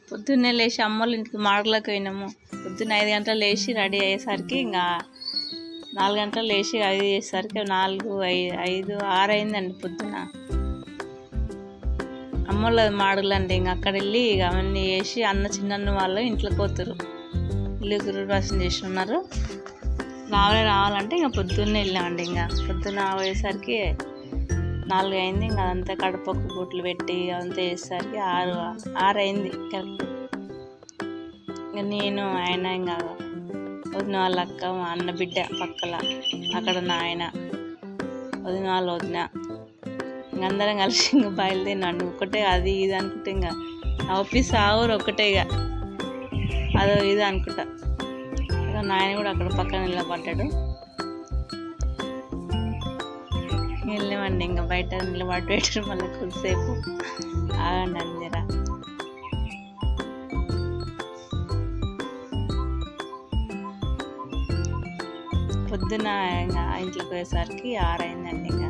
పొద్దున్నే లేచి అమ్మోళ్ళ ఇంటికి మాడుగులకు పోయినాము. పొద్దున్న 5 గంటలు లేచి రెడీ అయ్యేసరికి ఇంకా 4 గంటలు లేచి అది చేసేసరికి 4, 5, 6 అయిందండి పొద్దున. అమ్మోళ్ళ మాడుగులండి. ఇంక అక్కడ వెళ్ళి ఇక అవన్నీ వేసి చిన్న వాళ్ళు ఇంట్లోకి పోతారు. ఇల్లు గృహప్రవేశం చేసి ఉన్నారు. రావాలంటే ఇంకా పొద్దున్నే వెళ్ళామండి. ఇంకా పొద్దున్న పోయేసరికి 4 అయింది. ఇంకా అదంతా కడపకు బొట్లు పెట్టి అదంతా వేసేసరికి 6 అయింది కరెక్ట్. ఇంకా నేను ఆయన ఇంకా వదిన వాళ్ళ అక్క, మా అన్న బిడ్డ పక్కల అక్కడ ఉన్న ఆయన, వదిన వాళ్ళు వదిన, ఇంక అందరం కలిసి ఇంకా బయలుదేరినాడు. ఒకటే అది ఇది అనుకుంటే ఇంకా ఆఫీస్ ఊరు ఒకటే ఇక అదో ఇది అనుకుంటా. ఇక నాయన కూడా అక్కడ పక్కన నిలబడ్డాడు. వెళ్ళామండి. ఇంకా బయట నిలబడి పెట్టారు. మళ్ళీ కొద్దిసేపు ఆగండి అందరా. పొద్దున ఇంకా ఇంట్లోకి పోయేసరికి 6 అయిందండి. ఇంకా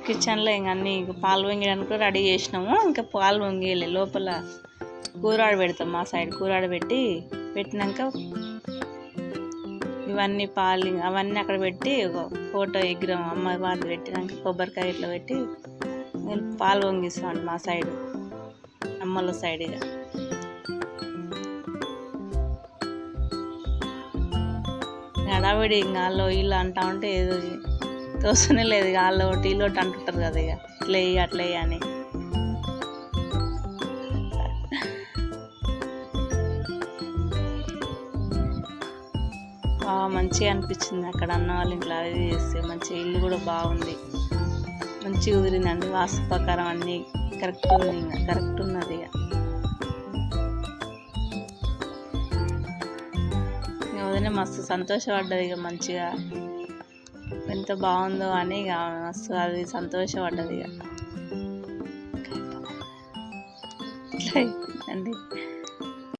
కిచెన్లో ఇంకా అన్నీ పాలు పొంగడానికి రెడీ చేసినాము. ఇంకా పాలు పొంగేయాలి. లోపల కూరాడ పెడతాం. మా సైడ్ కూరాడ పెట్టినాక ఇవన్నీ పాలు అవన్నీ అక్కడ పెట్టి ఒక ఫోటో విగ్రహం అమ్మవారిది పెట్టినాక కొబ్బరికాయ ఇట్లా పెట్టి పాలు పొంగిస్తామండి మా సైడు, అమ్మల సైడ్. ఇక హడావిడి ఇంకా వాళ్ళు వీళ్ళు అంటా ఉంటే ఏదో తోసనే లేదు. ఇక వాళ్ళు ఒకటి వీళ్ళు ఒకటి అంటుంటారు కదా, ఇక ఇట్లా అట్లా అని. మంచిగా అనిపించింది అక్కడ అన్న వాళ్ళ ఇంట్లో అది చేస్తే. మంచి ఇల్లు కూడా బాగుంది, మంచిగా కుదిరిందండి. వాస్తు ప్రకారం అన్నీ కరెక్ట్ ఉంది. ఇంకా కరెక్ట్ ఉన్నది. ఇక వదిన మస్తు సంతోషపడ్డది. ఇక మంచిగా ఎంత బాగుందో అని ఇక మస్తు అది సంతోషపడ్డది. ఇక అండి